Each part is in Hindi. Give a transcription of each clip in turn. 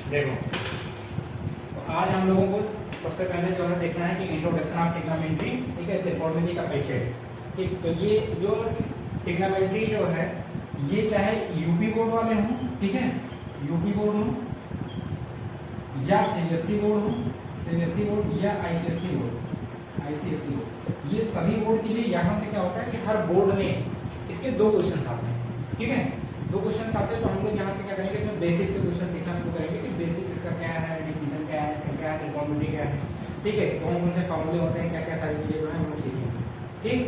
देखो, तो आज हम लोगों को सबसे पहले जो है देखना है कि इंट्रोडक्शन ऑफ ट्रिग्नोमेट्री, ठीक है, ट्रिग्नोमेट्री का परिचय। ठीक, तो ये जो ट्रिग्नोमेट्री जो है ये चाहे यूपी बोर्ड वाले हों, ठीक है, यूपी बोर्ड हो या सीबीएसई बोर्ड हो, सीबीएसई बोर्ड या आईसीएसई बोर्ड, आईसीएसई बोर्ड, ये सभी बोर्ड के लिए यहाँ से क्या होता है कि हर बोर्ड में इसके दो क्वेश्चन आते हैं, ठीक है, दो क्वेश्चन आते हैं। तो हम लोग यहाँ से क्या करेंगे, तो बेसिक से क्वेश्चन सीखना शुरू करेंगे कि बेसिक इसका क्या है, डिफिनेशन क्या है, इसका क्या है, ट्रिग्नोमेट्री क्या है, ठीक है, कौन कौन से फॉर्मूले होते हैं, क्या क्या सारी चीजें जो है हम लोग सीखेंगे। ठीक,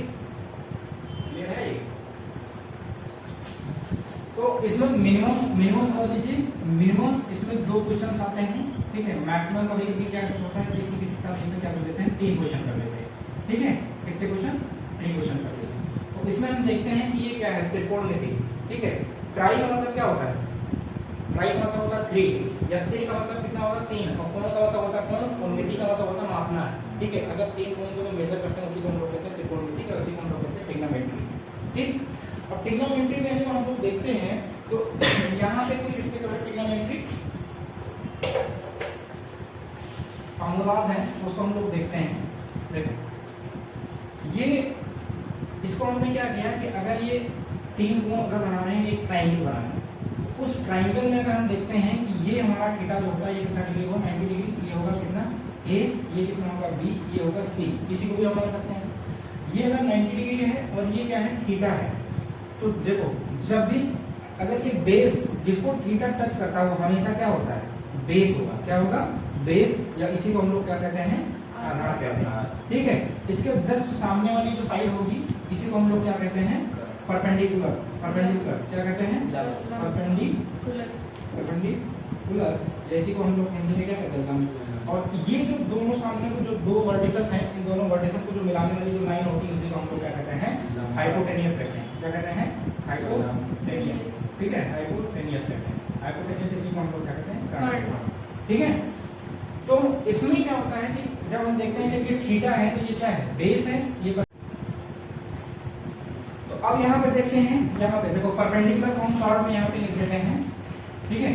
क्लियर है ये? तो इसमें मिनिमम समझ लीजिए, मिनिमम इसमें दो क्वेश्चन आते हैं, ठीक है, मैक्सिमम कभी कभी क्या होता है, किसी किसी सब्जेक्ट में क्या कर देते हैं, 3 क्वेश्चन कर देते हैं, ठीक है, कितने क्वेश्चन, 3 क्वेश्चन कर देते हैं। तो इसमें हम देखते हैं कि ये क्या है, त्रिकोणमिति, ठीक है। ट्राई का मतलब क्या होता है, ट्राई का मतलब होता है 3, या त्रि का मतलब कितना होगा, 3, और कोण का मतलब होता है कोण, और मिति का मतलब होता है मापना, ठीक है। अगर 3 कोण को जो मेजर करते हैं उसी को हम लोग कहते हैं त्रिकोणमिति, और उसी को हम लोग कहते हैं ट्रिग्नोमेट्री, ठीक। अब ट्रिग्नोमेट्री में जब हम लोग देखते हैं तो यहाँ पे कुछ इसके जो है ट्रिग्नोमेट्री फॉर्मूलाज हैं, उसको हम लोग देखते हैं। देखो, ये इसको हमने क्या किया कि अगर ये 3 कोण अगर बना रहे हैं, एक ट्राइंगल बना रहे हैं, उस ट्राइंगल में अगर हम देखते हैं कि ये हमारा थीटा जो होता है, ये कितना डिग्री होगा, 90 डिग्री, ये होगा कितना ए, ये कितना होगा बी, ये होगा सी, किसी को भी हम मान सकते हैं। ये अगर 90 डिग्री है और ये क्या है, थीटा है, तो देखो जब भी अगर ये बेस जिसको थीटा टच करता है वो हमेशा क्या होता है, बेस होगा, क्या होगा, बेस, या इसी को हम लोग क्या कहते हैं, आधार कहते हैं, ठीक है। इसके जस्ट सामने वाली जो साइड होगी इसी को हम लोग क्या कहते हैं, परपेंडिकुलर, परपेंडिकुलर क्या कहते हैं, परपेंडिकुलर, परपेंडिकुलर, जैसे को हम लोग हिंदी में क्या कहते हैं। और ये जो दोनों सामने को जो दो वर्टिसेस हैं, इन दोनों वर्टिसेस को जो मिलाने वाली जो लाइन होती है उसी को हम लोग क्या कहते हैं, हाइपोटेनियस कहते हैं, क्या कहते हैं, हाइपोटेनियस, ठीक है, हाइपोटेनियस कहते हैं, हाइपोटेनियस इसी को हम लोग क्या कहते हैं, ठीक है। तो इसमें क्या होता है कि जब हम देखते हैं कि थीटा है तो ये क्या है, बेस है, ये तो अब यहाँ पे देखते हैं, यहाँ पे देखो परपेंडिकुलर को हम शॉर्ट में यहाँ पे लिख देते हैं, ठीक है,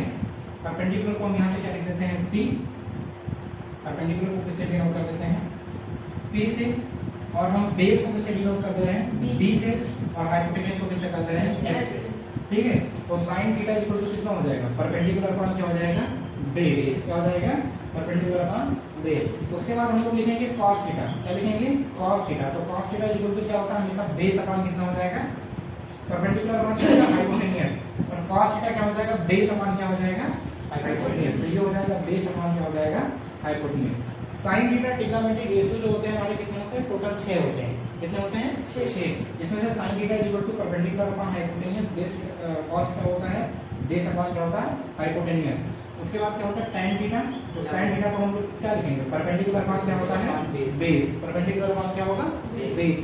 परपेंडिकुलर को हम यहाँ पे क्या लिख देते हैं, P, परपेंडिकुलर को किससे डिनोट कर देते हैं, P से, और हम बेस को किससे डिनोट कर दे रहे हैं, B से, और हाइपोटेन्यूज को किससे कर दे रहे हैं, H से, ठीक है। तो sin थीटा इक्वल टू कितना हो जाएगा, परपेंडिकुलर अपॉन क्या हो जाएगा, बेस, क्या हो जाएगा, परपेंडिकुलर अपॉन बेस। उसके बाद हम लोग लिखेंगे cos थीटा, क्या लिखेंगे, cos थीटा, तो cos थीटा इक्वल टू क्या होता है, हमेशा बेस अपॉन कितना हो जाएगा, परपेंडिकुलर अपॉन क्या होगा, हाइपोटेन्यूज, और cos थीटा क्या हो जाएगा, बेस अपॉन क्या हो जाएगा, हाइपोटेन्यूज, तो ये हो जाएगा बेस अपॉन क्या हो जाएगा, hypotenuse. sin theta trigonometry ratio जो होते हैं हमारे कितने होते हैं, टोटल 6 होते हैं, कितने होते हैं, 6, इसमें से sin theta equal to perpendicular upon hypotenuse, base cos theta होता है बेस अपॉन क्या होता है, हाइपोटेन्यूज। उसके बाद क्या होता है tan थीटा, तो tan थीटा को हम लोग क्या लिखेंगे, परपेंडिकुलर अपॉन क्या होता है, बेस, परपेंडिकुलर अपॉन क्या होगा, बेस।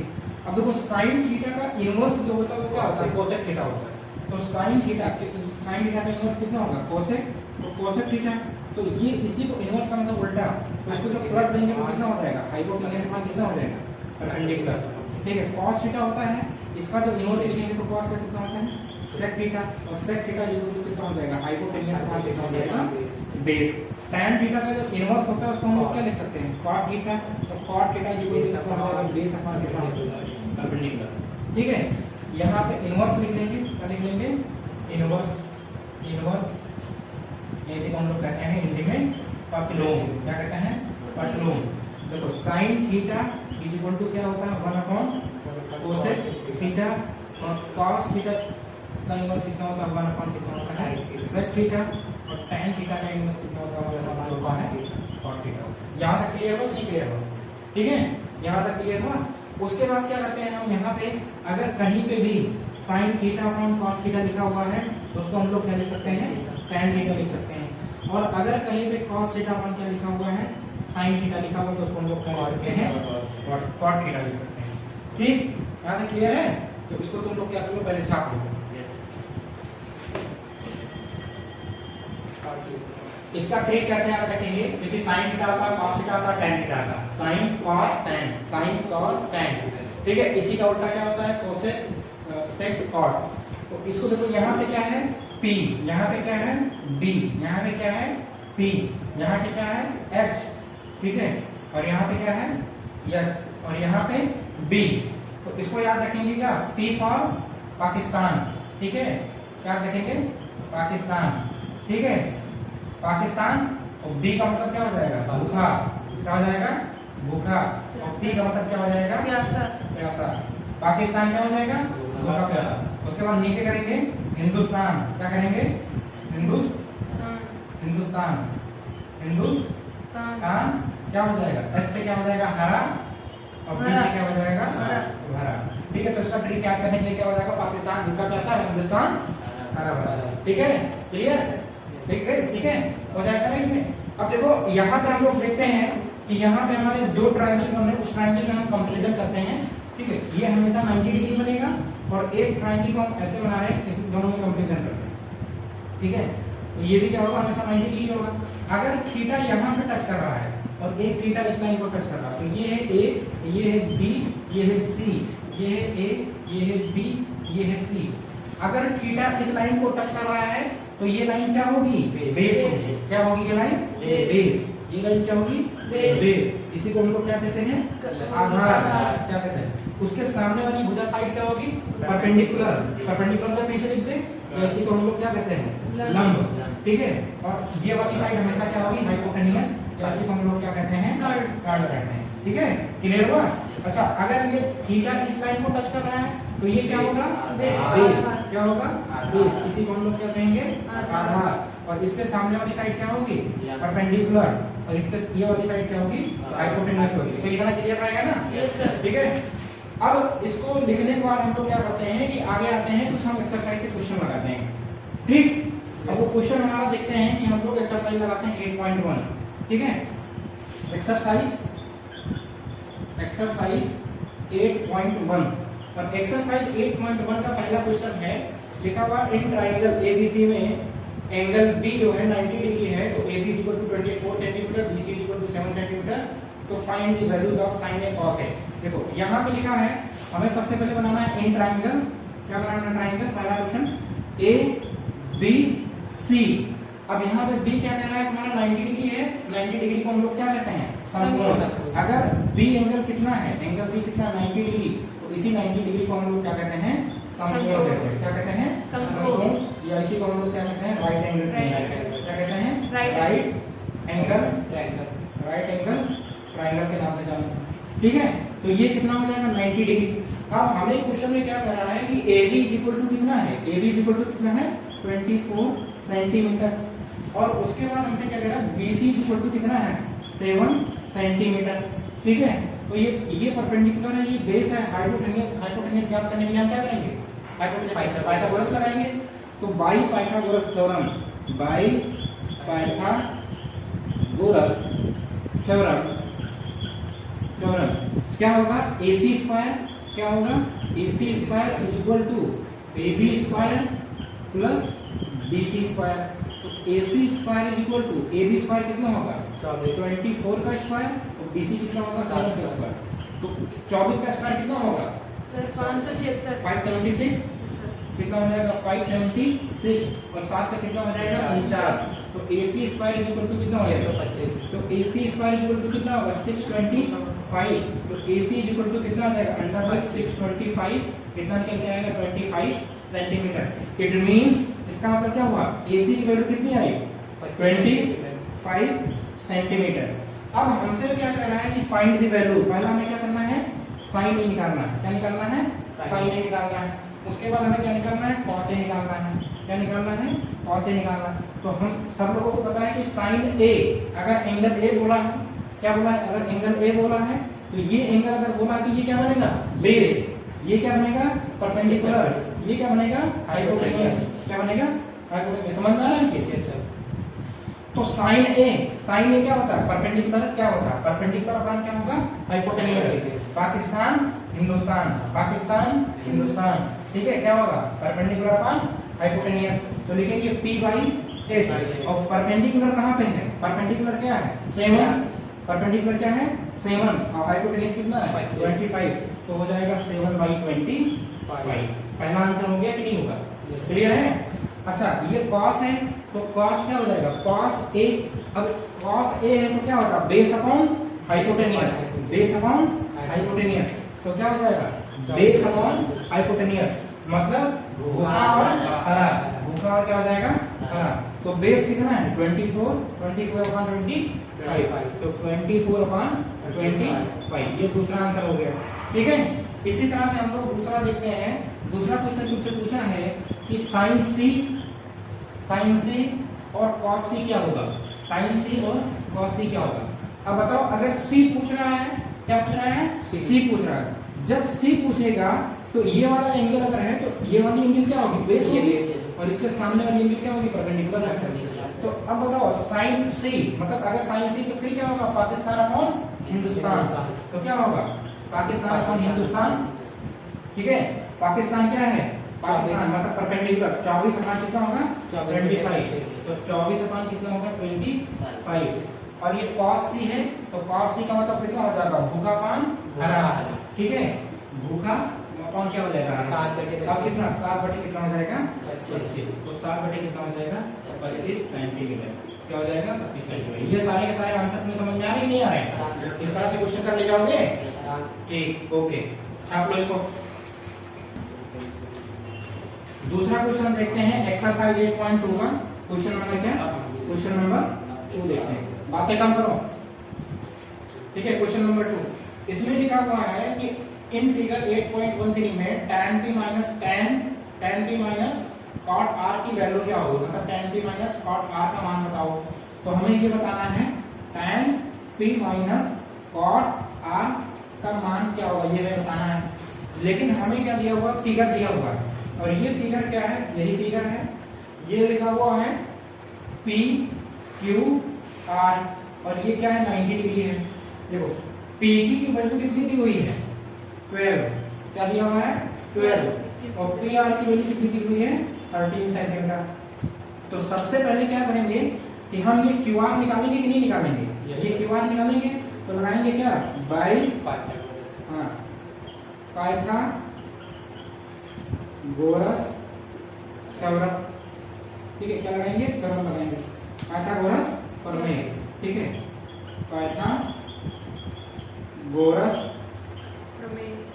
अब देखो sin थीटा का इनवर्स जो होता है वो क्या होता है, cosec थीटा होता है। तो sin थीटा का इनवर्स कितना होगा, cosec, तो cosec थीटा, तो ये इसी को इनवर्स का मतलब उल्टा, तो इसको जब प्लस देंगे तो कितना हो जाएगा, हाइपोटेन्यूज अपॉन कितना हो जाएगा, परपेंडिकुलर, ठीक है। cos थीटा होता है, इसका जब इनवर्स लिखेंगे तो cos का कितना होता है, sec थीटा, और sec थीटा इक्वल टू कितना हो जाएगा, हाइपोटेन्यूज अपॉन कितना हो जाएगा, बेस। tan थीटा का जो इनवर्स होता है उसको हम लोग क्या लिख सकते हैं, cot थीटा, तो cot थीटा इक्वल टू कितना हो जाएगा, बेस अपॉन कितना हो जाएगा, परपेंडिकुलर, ठीक है। यहाँ पे इनवर्स लिख देंगे, क्या लिख लेंगे, इनवर्स, इनवर्स, ऐसे को हम लोग कहते हैं हिंदी में पतलोम, क्या कहते हैं, पतलोम। देखो sin theta is equal to क्या होता है, 1 अपॉन cosec थीटा, और cos थीटा का इनवर्स कितना होता है, 1 अपॉन कितना होता है, sec थीटा, और tan थीटा का इनवर्स कितना होता है, cot थीटा। यहाँ तक क्लियर हो, नहीं क्लियर हो, ठीक है, यहाँ तक क्लियर हुआ। उसके बाद क्या करते हैं हम, यहाँ पे अगर कहीं पे भी sin theta upon cos theta लिखा हुआ है तो उसको हम लोग क्या लिख सकते हैं, tan थीटा लिख सकते हैं, और अगर कहीं पे cos थीटा अपन क्या लिखा हुआ है, sin थीटा लिखा हुआ तो उसको हम लोग क्या लिख सकते हैं, और cot थीटा लिख सकते हैं, ठीक। यहाँ तक क्लियर है, तो इसको तुम लोग क्या करो, पहले छाप लो। इसका ट्रिक कैसे याद रखेंगे, क्योंकि sin थीटा होता है, cos थीटा होता है, tan थीटा होता है, sin cos tan, sin cos tan, ठीक है। इसी का उल्टा क्या होता है, cosec sec cot। तो इसको देखो यहाँ पे क्या है P, यहाँ पे क्या है B, यहाँ पे क्या है P, P, यहाँ पे क्या है H, ठीक है, और यहाँ पे क्या है H, और यहाँ पे B। तो इसको याद रखेंगे क्या, P फॉर पाकिस्तान, ठीक है, क्या रखेंगे पाकिस्तान, ठीक है, पाकिस्तान, और B का मतलब क्या हो जाएगा भूखा, क्या हो जाएगा भूखा, और P का मतलब क्या हो जाएगा प्यासा। प्यासा। पाकिस्तान क्या हो जाएगा भूखा प्यासा। उसके बाद नीचे करेंगे हिंदुस्तान, क्या करेंगे हिंदुस्तान, हिंदुस्तान क्या हो जाएगा, H से क्या हो जाएगा हरा, और B से क्या हो जाएगा हरा, ठीक है। तो इसका ट्रिक याद करने के लिए क्या हो जाएगा, पाकिस्तान भूखा प्यासा, हिंदुस्तान हरा भरा, ठीक है, क्लियर, ठीक है, ठीक है, हो जाएगा ना इसमें। अब देखो यहाँ पे हम लोग देखते हैं कि यहाँ पे हमारे दो ट्रायंगल बने, उस ट्रायंगल में हम कंपैरिजन करते हैं, ठीक है, ये हमेशा 90 डिग्री बनेगा, और एक ट्रायंगल को हम ऐसे बना रहे हैं, इस दोनों में कंपैरिजन करते हैं, ठीक है। तो ये भी क्या होगा, हमेशा 90 डिग्री होगा। अगर थीटा यहाँ पे टच कर रहा है और एक थीटा इस लाइन को टच कर रहा है, तो ये है A, ये है B, ये है C, ये है A, ये है B, ये है C। अगर थीटा इस लाइन को टच कर रहा है तो ये लाइन क्या होगी, बेस होगी, क्या होगी ये लाइन बेस, ये लाइन क्या होगी बेस। इसी को हम लोग क्या कहते हैं आधार, क्या कहते हैं। उसके सामने वाली भुजा साइड क्या होगी परपेंडिकुलर, परपेंडिकुलर का पीछे लिख दे, तो इसी को हम लोग क्या कहते हैं लंब, ठीक है। और ये वाली साइड हमेशा क्या होगी हाइपोटेनियस, इसी को हम लोग क्या कहते हैं कर्व कहते हैं, ठीक है, क्लियर हुआ। अच्छा अगर ये थीटा इस लाइन को टच कर रहा है तो ये क्या होगा बेस, क्या होगा बेस, इसी को हम लोग क्या कहेंगे आधार। और इसके सामने वाली साइड क्या होगी परपेंडिकुलर, और इसके ये वाली साइड क्या होगी हाइपोटेन्यूज होगी। तो इतना क्लियर रहेगा ना, यस सर, ठीक है। अब इसको लिखने के बाद हम लोग क्या करते हैं कि आगे आते हैं, कुछ हम एक्सरसाइज से क्वेश्चन लगाते हैं, ठीक। अब वो क्वेश्चन हमारा देखते हैं कि हम लोग एक्सरसाइज लगाते हैं 8.1, ठीक है। एक्सरसाइज 8.1, और एक्सरसाइज 8.1 का पहला क्वेश्चन है, लिखा हुआ इन ट्रायंगल एबीसी में एंगल बी जो है 90 डिग्री है, तो AB equal to 24 centimetre, BC equal to 7 centimetre, तो find the values of sin A cos A। देखो यहाँ पे लिखा है, हमें सबसे पहले बनाना है इन ट्रायंगल, क्या बनाना है ट्रायंगल, पहला क्वेश्चन ABC। अब यहाँ पे B क्या कह रहा है हमारा 90 डिग्री है, 90 डिग्री को हम लोग क्या कहते हैं समकोण। अगर B एंगल कितना है, एंगल B कितना 90 डिग्री, तो इसी 90 डिग्री को हम लोग क्या कहते हैं समकोण कहते हैं, क्या कहते हैं समकोण, या इसी को हम लोग क्या कहते हैं राइट एंगल ट्रायंगल, क्या कहते हैं right angle triangle, right angle triangle के नाम से जाना, ठीक है। तो ये कितना हो जाएगा 90 डिग्री। अब हमें क्वेश्चन में क्या कर रहा है कि AB इक्वल टू कितना है, AB इक्वल टू कितना है 24 सेंटीमीटर, और उसके बाद हमसे क्या कह रहा है BC इक्वल टू कितना है 7 सेंटीमीटर, ठीक है। तो ये परपेंडिकुलर है, ये बेस है, हाइपोटेन्यूज ज्ञात करने के लिए हम क्या करेंगे हाइपोटेन्यूज पाइथागोरस लगाएंगे। तो by Pythagoras theorem, by Pythagoras theorem क्या होगा AC स्क्वायर, क्या होगा AC square is equal to AB square plus BC square. तो AC square is equal to AB square कितना होगा 24 का स्क्वायर, और BC कितना होगा 7 का स्क्वायर। तो 24 का स्क्वायर कितना होगा सर 576, 576, कितना हो जाएगा 576, और 7 का कितना हो जाएगा 49। तो AC स्क्वायर इक्वल टू कितना हो जाएगा 625, तो AC स्क्वायर इक्वल टू कितना होगा 625, तो AC इक्वल टू कितना आ जाएगा अंडर रूट 625, कितना निकल के आएगा 25 सेंटीमीटर। इट मींस इसका मतलब क्या हुआ AC की वैल्यू कितनी आई 25 सेंटीमीटर। अब हमसे क्या कह रहा है कि फाइंड द वैल्यू, पहला हमें क्या करना है sin A निकालना है, क्या निकालना है sin A निकालना है। उसके बाद हमें क्या निकालना है cos A निकालना है, क्या निकालना है cos A निकालना है। तो हम सब लोगों को पता है कि sin A, अगर एंगल A बोला है, क्या बोला है अगर एंगल A बोला है, तो ये एंगल अगर बोला कि ये क्या बनेगा बेस, ये क्या बनेगा परपेंडिकुलर, ये क्या बनेगा हाइपोटेन्यूज, क्या बनेगा हाइपोटेन्यूज, समझ में आ रहा है इनके। तो sin A क्या होता है परपेंडिकुलर, क्या होता है परपेंडिकुलर अपॉन क्या होगा हाइपोटेन्यूज। पाकिस्तान हिंदुस्तान, ठीक है, क्या होगा परपेंडिकुलर अपॉन हाइपोटेन्यूज। तो लिखेंगे P/H, और परपेंडिकुलर कहाँ पे है, परपेंडिकुलर क्या है 7, परपेंडिकुलर क्या है 7, और हाइपोटेन्यूज कितना है 25, तो हो जाएगा 7/25। पहला आंसर हो गया कि नहीं होगा, क्लियर है। अच्छा ये cos है तो cos क्या हो जाएगा cos a। अब cos a है तो क्या होगा base upon hypotenuse, base upon hypotenuse. तो क्या हो जाएगा बेस अपॉन हाइपोटेनियस, मतलब भूखा और हरा, भूखा और क्या हो जाएगा हरा। तो बेस कितना है 24, 24 अपॉन 25, तो 24 अपॉन 25, ये दूसरा आंसर हो गया। ठीक है, इसी तरह से हम लोग दूसरा देखते हैं। दूसरा क्वेश्चन तुझसे पूछा है कि साइन सी और कॉस सी क्या होगा, साइन सी और कॉस सी क्या होगा। अब बताओ अगर सी पूछ रहा है, क्या पूछ रहा है सी पूछ रहा है, जब सी पूछेगा तो ये वाला एंगल अगर है तो ये वाली एंगल क्या होगी बेस होगी, और इसके सामने वाली एंगल क्या होगी परपेंडिकुलर होगी। तो अब बताओ साइन सी मतलब अगर साइन सी तो फिर क्या होगा पाकिस्तान अपॉन हिंदुस्तान, तो क्या होगा पाकिस्तान अपॉन हिंदुस्तान। ठीक है, पाकिस्तान क्या है पाकिस्तान मतलब परपेंडिकुलर, 24 अपॉन कितना होगा 25, तो 24 अपॉन कितना होगा 25। और ये cos c है तो cos c का मतलब कितना हो जाएगा भूखा अपॉन हरा। ठीक है, भूखा अपॉन क्या हो जाएगा अब कितना 7 बटे कितना हो जाएगा 25, तो 7 बटे कितना हो जाएगा 25 सेंटीमीटर, क्या हो जाएगा 25 सेंटीमीटर। ये सारे के सारे आंसर में समझ में आ रहे कि नहीं आ रहे, इस तरह से क्वेश्चन कर ले जाओगे। ठीक, ओके, छाप लो इसको। दूसरा क्वेश्चन देखते हैं एक्सरसाइज 8.2 का क्वेश्चन नंबर क्या, क्वेश्चन नंबर 2 देखते हैं, बातें कम करो। ठीक है, क्वेश्चन नंबर 2 इसमें लिखा हुआ है कि इन फिगर 8.13 में tan p minus tan p minus cot r की वैल्यू क्या होगी, मतलब tan p minus cot r का मान बताओ। तो हमें ये बताना है tan p minus cot r का मान क्या होगा, ये हमें बताना है। लेकिन हमें क्या दिया हुआ फिगर दिया हुआ है, और ये फिगर क्या है, यही फिगर है, ये लिखा हुआ है P Q R, और ये क्या है 90 डिग्री है। देखो P की वैल्यू कितनी दी हुई है 12, क्या दिया हुआ है 12, और P R की वैल्यू कितनी दी हुई है 13 सेंटीमीटर। तो सबसे पहले क्या करेंगे कि हम ये Q R निकालेंगे कि नहीं निकालेंगे, ये Q R निकालेंगे तो लगाएंगे क्या बाई पाइथागोरस थ्योरम। ठीक है, क्या लगाएंगे थ्योरम लगाएंगे पाइथागोरस प्रमेय। ठीक है, पाइथागोरस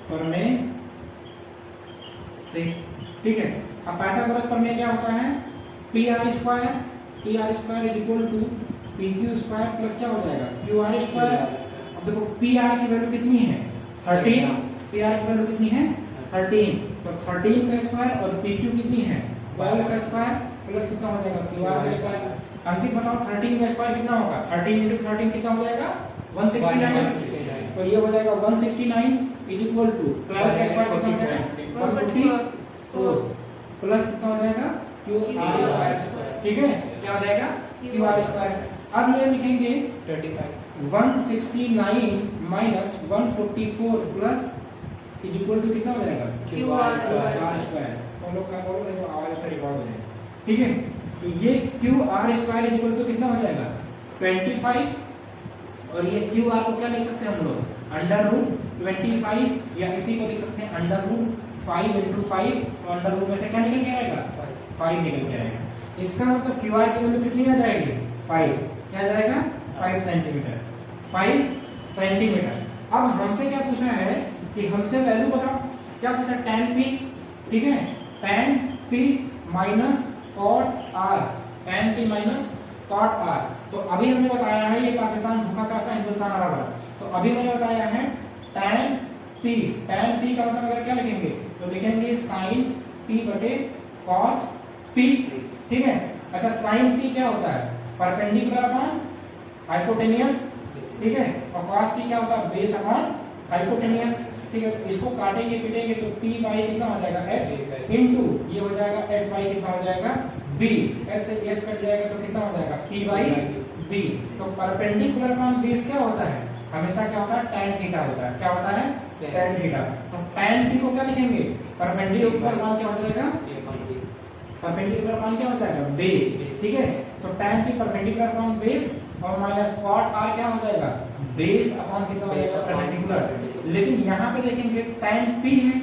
प्रमेय से। ठीक है, अब पाइथागोरस प्रमेय क्या होता है P R square is equal to P Q square plus क्या हो जाएगा क्यू आर स्क्वायर। अब देखो पी आर की वैल्यू कितनी है 13, पी आर की वैल्यू कितनी है 13, तो 13 का स्क्वायर और पी क्यू कितनी है 12 का स्क्वायर प्लस कितना हो जाएगा क्यू आर का स्क्वायर। अंकित बताओ 13 का स्क्वायर कितना होगा, 13 into 13 कितना हो जाएगा 169, तो ये हो जाएगा 169 इज इक्वल टू 12 का स्क्वायर कितना हो जाएगा 144 प्लस कितना हो जाएगा क्यू आर स्क्वायर। ठीक है, क्या हो जाएगा क्यू आर स्क्वायर। अब ये लिखेंगे 169 minus 144 plus is equal to कितना हो जाएगा क्यू आर स्क्वायर। तो लोग क्या बोलो देखो आवाज का रिकॉर्ड हो जाएगा। ठीक है, तो ये Q R square is equal to कितना हो जाएगा 25, और ये क्यू आर को क्या लिख सकते हैं हम लोग अंडर रूट 25, या इसी को लिख सकते हैं अंडर रूट 5 into 5, तो अंडर रूट में से क्या निकल के आएगा 5 निकल के आएगा। इसका मतलब क्यू आर की वैल्यू कितनी आ जाएगी 5, क्या आ जाएगा 5 सेंटीमीटर, 5 सेंटीमीटर। अब हमसे क्या पूछा है कि हमसे वैल्यू बताओ, क्या पूछा tan p। ठीक है, tan p minus cot r, tan p minus cot r। तो अभी हमने बताया है ये पाकिस्तान भूखा प्यासा हिंदुस्तान हरा भरा, तो अभी मैंने बताया है tan p का मतलब अगर क्या लिखेंगे तो लिखेंगे sin p बटे cos p। ठीक है, अच्छा sin p क्या होता है परपेंडिकुलर अपॉन हाइपोटेनियस। ठीक है, और cos p क्या होता है बेस अपॉन हाइपोटेनियस। ठीक है, इसको काटेंगे पीटेंगे तो p बाई कितना हो जाएगा h इनटू ये हो जाएगा h बाई कितना हो जाएगा b, h से h कट जाएगा तो कितना हो जाएगा p बाई b। तो परपेंडिकुलर अपॉन बेस क्या होता है हमेशा क्या होता है tan थीटा होता है, क्या होता है tan थीटा। तो tan p को क्या लिखेंगे परपेंडिकुलर अपॉन क्या हो जाएगा परपेंडिकुलर अपॉन क्या हो जाएगा बेस। ठीक है, तो tan p perpendicular upon base और माइनस cot r क्या हो जाएगा बेस अपॉन कितना हो जाएगा परपेंडिकुलर। लेकिन यहाँ पे देखेंगे tan p है,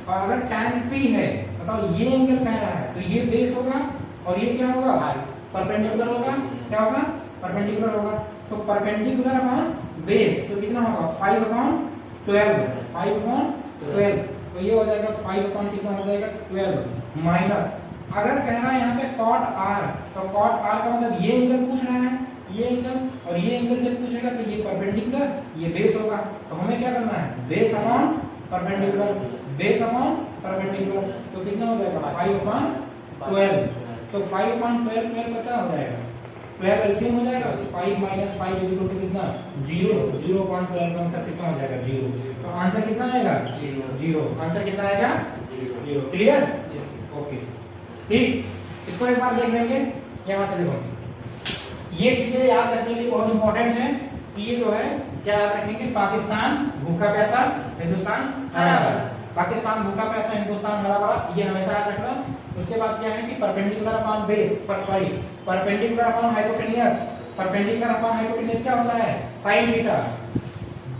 और अगर tan p है बताओ ये एंगल कह रहा है तो ये बेस होगा और ये क्या होगा, परपेंडिकुलर होगा। क्या होगा, परपेंडिकुलर होगा। तो परपेंडिकुलर अपॉन बेस तो कितना होगा 5/12, 5/12। तो ये हो जाएगा 5 अपॉन कितना हो जाएगा 12 माइनस, अगर कह रहा है यहाँ पे cot r, तो cot r का मतलब ये एंगल पूछ रहा है, ये एंगल और ये एंगल जब पूछेगा तो ये परपेंडिकुलर, ये बेस होगा। तो हमें क्या करना है, base upon perpendicular, base upon perpendicular. तो कितना हो जाएगा 5/12। तो 5/12 12 कितना हो जाएगा, 12 एलसीएम हो जाएगा। 5 - 5 इक्वल टू कितना 0, 0.12 का मतलब कितना हो जाएगा 0। तो आंसर कितना आएगा 0। आंसर कितना आएगा 0। क्लियर, ओके ठीक। इसको एक बार देख लेंगे। यहाँ से देखो, ये चीजें याद रखने के लिए बहुत इंपॉर्टेंट है कि ये जो है क्या याद रखेंगे, पाकिस्तान भूखा प्यासा, हिंदुस्तान हरा भरा। पाकिस्तान भूखा प्यासा, हिंदुस्तान हरा भरा, ये हमेशा याद रखना। उसके बाद क्या है कि perpendicular upon base, sorry perpendicular upon hypotenuse. Perpendicular upon hypotenuse क्या होता है, sine theta.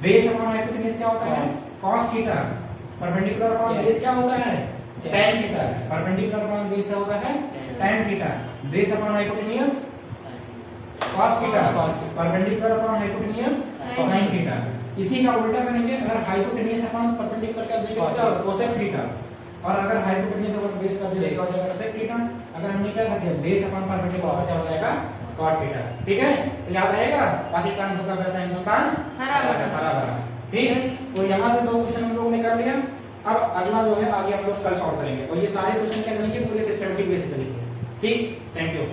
Base upon hypotenuse क्या होता है, cos theta. Perpendicular upon base क्या होता है, tan theta. Perpendicular upon base क्या होता है, tan theta. Base upon hypotenuse cos theta, perpendicular upon hypotenuse sin theta. इसी का उल्टा करेंगे, अगर हाइपोटेन्यूज अपॉन परपेंडिकुलर कर देंगे तो क्या होगा, cosec थीटा। और अगर हाइपोटेन्यूज अपॉन बेस कर देंगे तो हो जाएगा sec थीटा। अगर हमने क्या कर दिया, बेस अपॉन परपेंडिकुलर का क्या हो जाएगा, cot थीटा। ठीक है, तो याद रहेगा, पाकिस्तान भूखा प्यासा, हिंदुस्तान हरा भरा। हरा भरा। ठीक, तो यहाँ से 2 क्वेश्चन हम लोगों ने कर लिया। अब अगला जो है आगे हम लोग कल सॉल्व करेंगे, और ये सारे क्वेश्चन क्या करेंगे, पूरे सिस्टमेटिक वे से करेंगे। ठीक, थैंक यू।